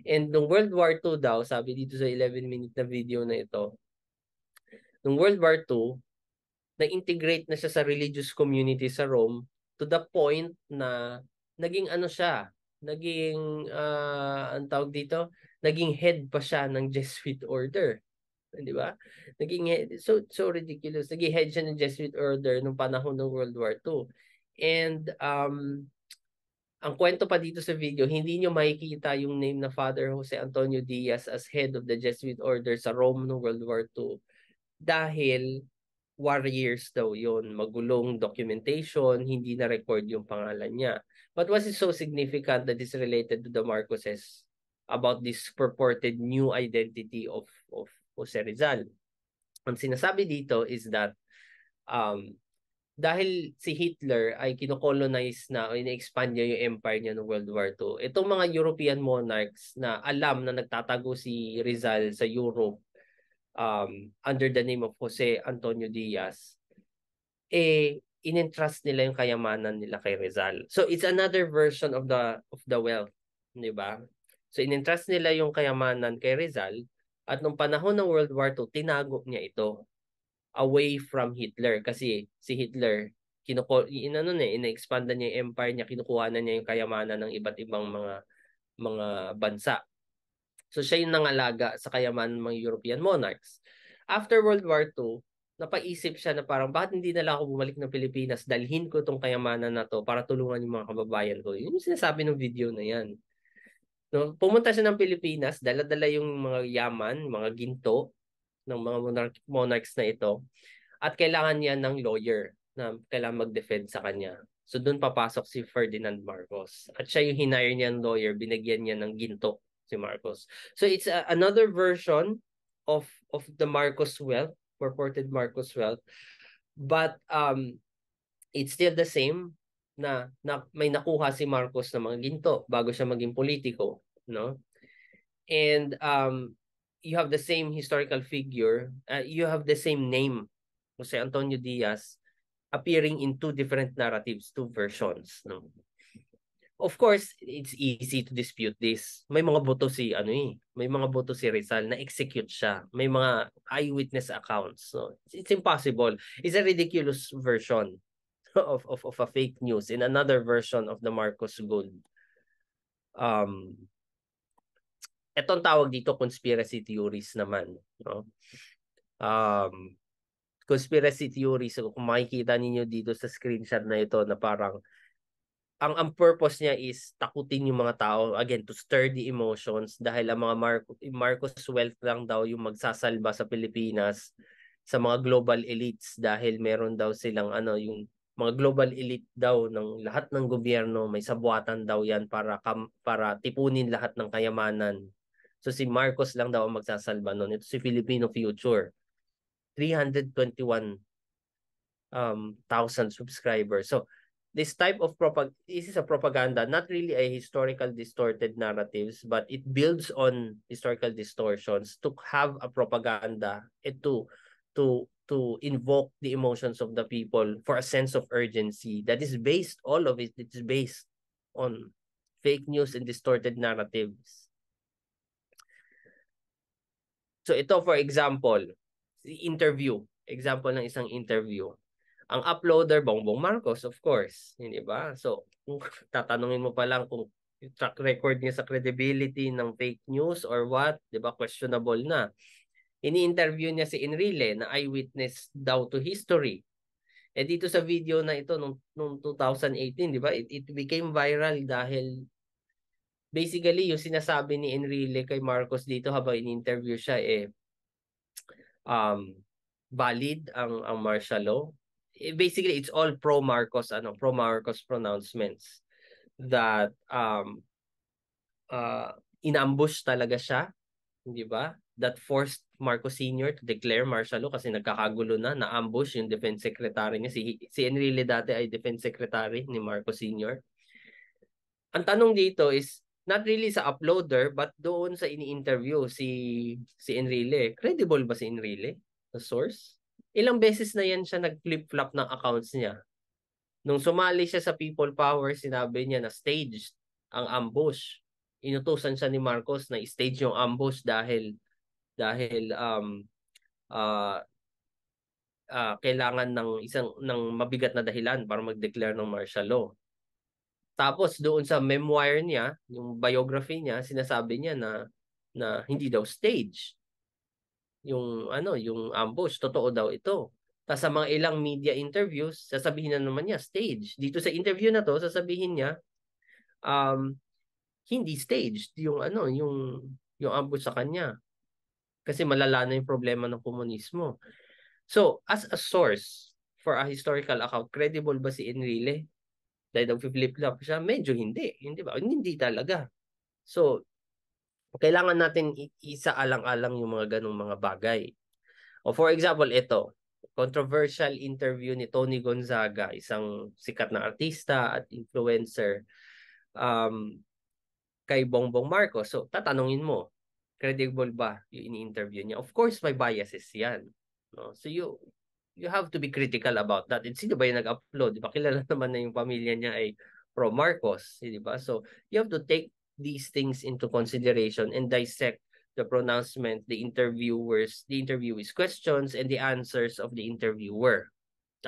And nung World War II daw, sabi dito sa 11-minute na video na ito, nung World War II, na-integrate na siya sa religious community sa Rome to the point na naging ano siya, naging, ang tawag dito, naging head pa siya ng Jesuit order. Di ba? Naging head, so ridiculous. Naging head siya ng Jesuit order nung panahon ng World War II. And ang kwento pa dito sa video, hindi nyo makikita yung name na Father Jose Antonio Diaz as head of the Jesuit order sa Rome no World War II dahil war years daw yun. Magulong documentation, hindi na-record yung pangalan niya. But what is so significant that is related to the Marcoses about this purported new identity of Jose Rizal? Ang sinasabi dito is that dahil si Hitler ay kinocolonize na o ina-expand niya yung empire niya noong World War II, itong mga European monarchs na alam na nagtatago si Rizal sa Europe under the name of Jose Antonio Diaz, in-entrust nila yung kayamanan nila kay Rizal. So it's another version of the wealth, di ba? So in-entrust nila yung kayamanan kay Rizal at nung panahon ng World War II, tinago niya ito away from Hitler kasi si Hitler ina-expand niya yung empire niya, kinukuha na niya yung kayamanan ng iba't ibang mga bansa. So siya yung nangalaga sa kayamanan ng mga European monarchs. After World War II, napaisip siya na parang bakit hindi na lang ako bumalik ng Pilipinas, dalhin ko tong kayamanan na to para tulungan yung mga kababayan ko. Yun yung sinasabi ng video na yan. No, pumunta siya ng Pilipinas, dala-dala yung mga yaman, mga ginto ng mga monarchs na ito at kailangan niya ng lawyer na kailangan mag-defend sa kanya. So doon papasok si Ferdinand Marcos. At siya yung hinire niya ng lawyer, binigyan niya ng ginto si Marcos. So it's another version of the Marcos wealth, purported Marcos wealth. But it's still the same na may nakuha si Marcos ng mga ginto bago siya maging politiko, no? And you have the same historical figure, you have the same name, Jose Antonio Diaz, appearing in two different narratives, two versions. No? Of course, it's easy to dispute this. May mga boto may mga boto si Rizal na execute siya. May mga eyewitness accounts. So it's impossible. It's a ridiculous version of a fake news in another version of the Marcos Gold. Etong tawag dito conspiracy theories naman, no? Conspiracy theories, so kung makikita ninyo dito sa screenshot na ito na parang ang purpose niya is takutin yung mga tao, again, to stir the emotions dahil ang mga Marcos wealth lang daw yung magsasalba sa Pilipinas sa mga global elites dahil meron daw silang yung mga global elite daw ng lahat ng gobyerno, may sabuatan daw yan para tipunin lahat ng kayamanan. So si Marcos lang daw ang magsasalba noon. Ito si Filipino Future. 321,000 subscribers. So this type of this is a propaganda, not really a historical distorted narratives, but it builds on historical distortions to have a propaganda to invoke the emotions of the people for a sense of urgency that is based, all of it is based on fake news and distorted narratives. So ito, for example, interview example ng isang interview. Ang uploader, Bongbong Marcos, of course. Hindi ba? So, kung tatanungin mo pa lang kung track record niya sa credibility ng fake news or what, di ba? Questionable na. Ini-interview niya si Enrile na eyewitness daw to history. Eh dito sa video na ito nung 2018, di ba? It became viral dahil basically yung sinasabi ni Enrile kay Marcos dito habang in-interview siya um valid ang martial law. Basically it's all pro Marcos pronouncements that inambush talaga siya, di ba? That forced Marcos Sr. to declare martial law kasi nagkakagulo na-ambush yung defense secretary niya. Si Enrile dati ay defense secretary ni Marcos Sr. Ang tanong dito is not really sa uploader but doon sa ini-interview si Enrile. Credible ba si Enrile? The source? Ilang beses na yan siya nag-flip-flop ng accounts niya. Nung sumali siya sa People Power, sinabi niya na staged ang ambush. Inutusan siya ni Marcos na stage yung ambush dahil kailangan ng mabigat na dahilan para mag-declare ng martial law. Tapos doon sa memoir niya, yung biography niya, sinasabi niya na hindi daw stage. Yung ambush, totoo daw ito. Tapos sa mga ilang media interviews, sasabihin na naman niya stage. Dito sa interview na to, sasabihin niya hindi staged yung ambush sa kanya. Kasi malala na yung problema ng komunismo. So, as a source for a historical account, credible ba si Enrile? Dahil nag-flip-flop siya? Medyo hindi. Hindi ba? Hindi talaga. So, kailangan natin isaalang-alang yung mga ganong mga bagay. O for example, ito. Controversial interview ni Tony Gonzaga, isang sikat na artista at influencer kay Bongbong Marcos. So, tatanungin mo, credible ba yung ini-interview niya? Of course, may biases yan. No? So, you have to be critical about that. And sino ba yung nag-upload? Di ba? Kilala naman na yung pamilya niya ay pro-Marcos. Di ba? So, you have to take these things into consideration and dissect the pronouncement, the interviewee's questions and the answers of the interviewer.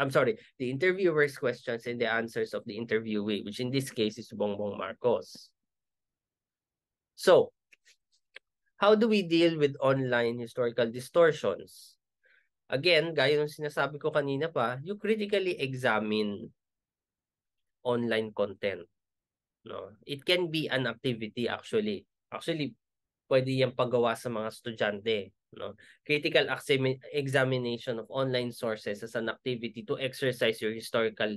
I'm sorry, the interviewer's questions and the answers of the interviewee, which in this case is Bongbong Marcos. So, how do we deal with online historical distortions? Again, gaya ng sinasabi ko kanina pa, you critically examine online content. No? It can be an activity actually. Actually, pwede yan paggawa sa mga estudyante. No? Critical examination of online sources as an activity to exercise your historical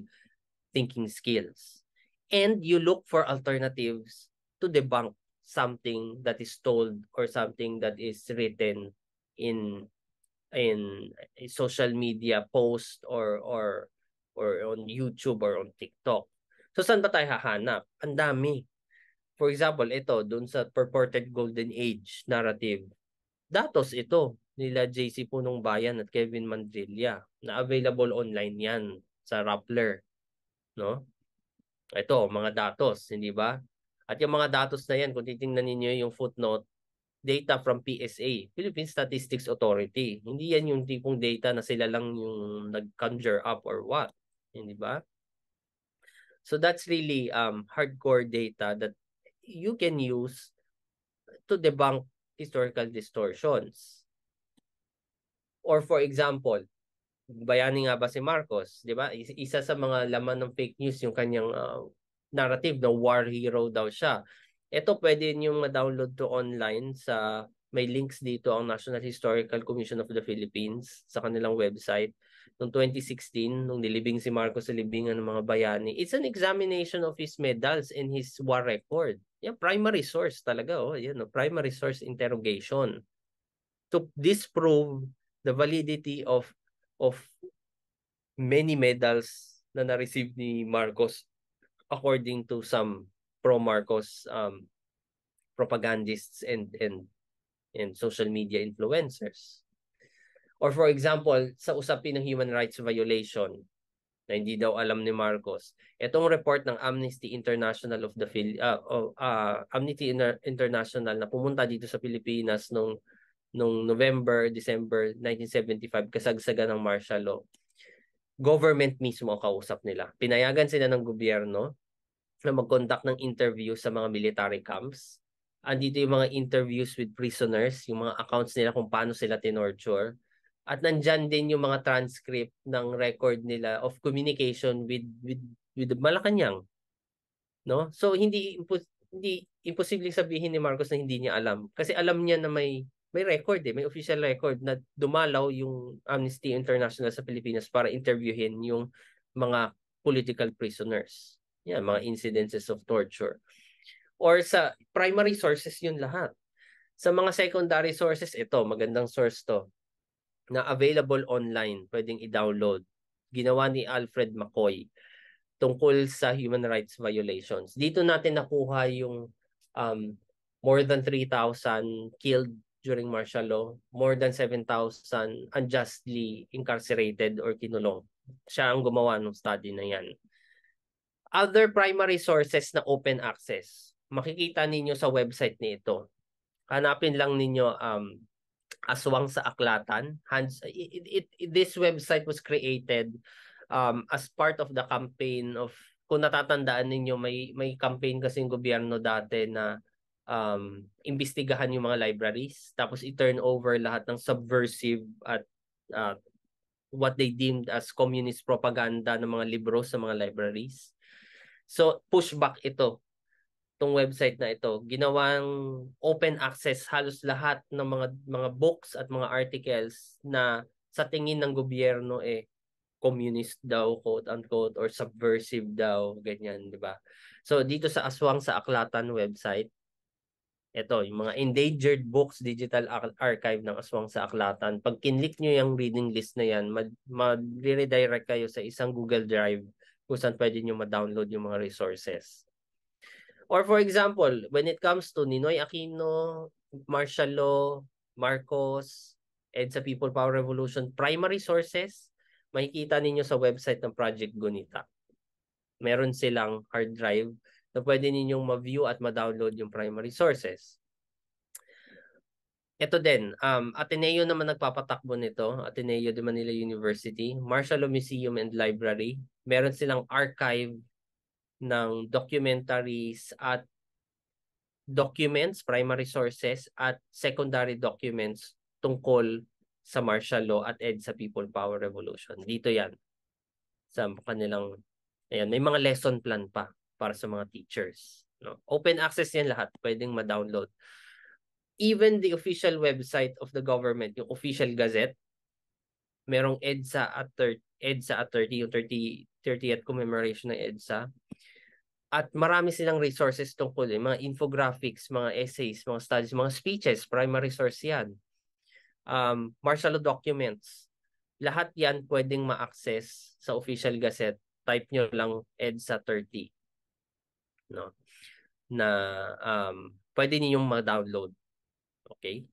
thinking skills. And you look for alternatives to debunk something that is told or something that is written in a social media post or on YouTube or on TikTok. So saan ba tayo hahanap? Ang dami. For example, ito dun sa purported golden age narrative. Datos ito nila JC Punong Bayan at Kevin Mandrilla na available online yan sa Rappler, no? Ito, mga datos, hindi ba? At yung mga datos na yan, kung titingnan ninyo yung footnote, data from PSA, Philippine Statistics Authority. Hindi yan yung tipong data na sila lang yung nag-conjure up or what. Hindi ba? So that's really hardcore data that you can use to debunk historical distortions. Or for example, bayani nga ba si Marcos, di ba? Isa sa mga laman ng fake news yung kanyang narrative na war hero daw siya. Ito pwede niyong ma-download to online sa may links dito ang National Historical Commission of the Philippines sa kanilang website. Noong 2016, nung nilibing si Marcos sa libingan ng mga bayani, it's an examination of his medals and his war record. Yan, primary source talaga. Primary source interrogation to disprove the validity of many medals na na-receive ni Marcos according to some pro-Marcos propagandists and social media influencers. Or for example, sa usapin ng human rights violation na hindi daw alam ni Marcos, itong report ng Amnesty International of the International na pumunta dito sa Pilipinas noong nung November, December 1975, kasagsagan ng martial law, government mismo ang kausap nila. Pinayagan sila ng gobyerno na mag-conduct ng interview sa mga military camps. Andito yung mga interviews with prisoners, yung mga accounts nila kung paano sila tinorture. At nandyan din yung mga transcript ng record nila of communication with Malacanang. No? So hindi imposible sabihin ni Marcos na hindi niya alam. Kasi alam niya na may record may official record na dumalaw yung Amnesty International sa Pilipinas para interviewin yung mga political prisoners. Yan, mga incidences of torture. Or sa primary sources yun lahat. Sa mga secondary sources, ito, magandang source to, na available online, pwedeng i-download. Ginawa ni Alfred McCoy tungkol sa human rights violations. Dito natin nakuha yung more than 3,000 killed during martial law, more than 7,000 unjustly incarcerated or kinulong. Siya ang gumawa ng study na yan. Other primary sources na open access, makikita ninyo sa website nito. Hanapin lang ninyo Aswang sa Aklatan. This website was created as part of the campaign of, kung natatandaan ninyo, may campaign kasing gobyerno dati na imbestigahan yung mga libraries, tapos i-turn over lahat ng subversive at what they deemed as communist propaganda ng mga libro sa mga libraries. So pushback ito, tong website na ito, ginawang open access halos lahat ng mga books at mga articles na sa tingin ng gobyerno communist daw, quote unquote, or subversive daw, ganyan, di ba? So dito sa Aswang sa Aklatan website, ito yung mga endangered books digital archive ng Aswang sa Aklatan. Pag kinlik nyo yung reading list na yan, mag-redirect kayo sa isang Google Drive kung saan pwede nyo ma-download yung mga resources. Or for example, when it comes to Ninoy Aquino, martial law, Marcos, and sa People Power Revolution, primary sources, makikita ninyo sa website ng Project Gunita. Meron silang hard drive na pwede ninyong ma-view at ma-download yung primary sources. Ito din, Ateneo naman nagpapatakbo nito, Ateneo de Manila University, Martial Law Museum and Library. Meron silang archive ng documentaries at documents, primary sources, at secondary documents tungkol sa martial law at EDSA People Power Revolution. Dito yan. Sa kanilang, ayan, may mga lesson plan pa para sa mga teachers. No? Open access yan lahat. Pwedeng ma-download. Even the official website of the government, yung official gazette, merong EDSA at 30, yung 30th commemoration ng EDSA. At marami silang resources tungkol mga infographics, mga essays, mga studies, mga speeches, primary source yan. Martial law documents. Lahat yan pwedeng ma-access sa official gazette. Type nyo lang EDSA 30. No? Na pwede ninyong ma-download. Okay?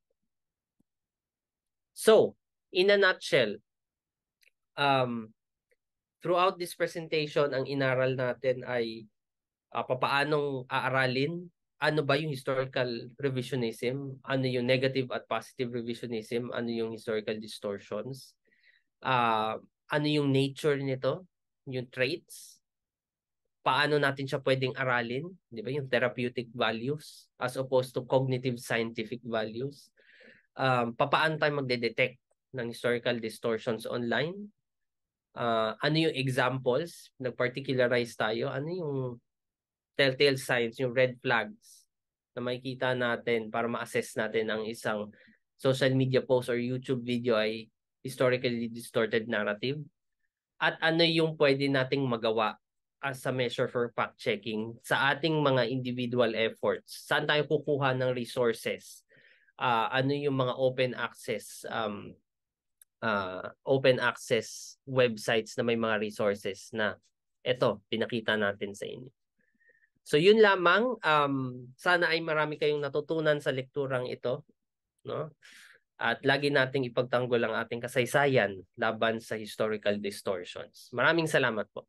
So, in a nutshell, throughout this presentation, ang inaral natin ay papaanong aaralin, ano ba yung historical revisionism, ano yung negative at positive revisionism, ano yung historical distortions, ano yung nature nito, yung traits, paano natin siya pwedeng aralin, di ba, yung therapeutic values as opposed to cognitive scientific values, papaano tayo magde-detect ng historical distortions online, ano yung examples, nag-particularize tayo, ano yung telltale signs, yung red flags na makikita natin para ma-assess natin ang isang social media post or YouTube video ay historically distorted narrative. At ano yung pwede nating magawa as a measure for fact-checking sa ating mga individual efforts. Saan tayo kukuha ng resources? Ano yung mga open access websites na may mga resources na ito, pinakita natin sa inyo. So yun lamang, sana ay marami kayong natutunan sa lekturang ito, no? At lagi nating ipagtanggol ang ating kasaysayan laban sa historical distortions. Maraming salamat po.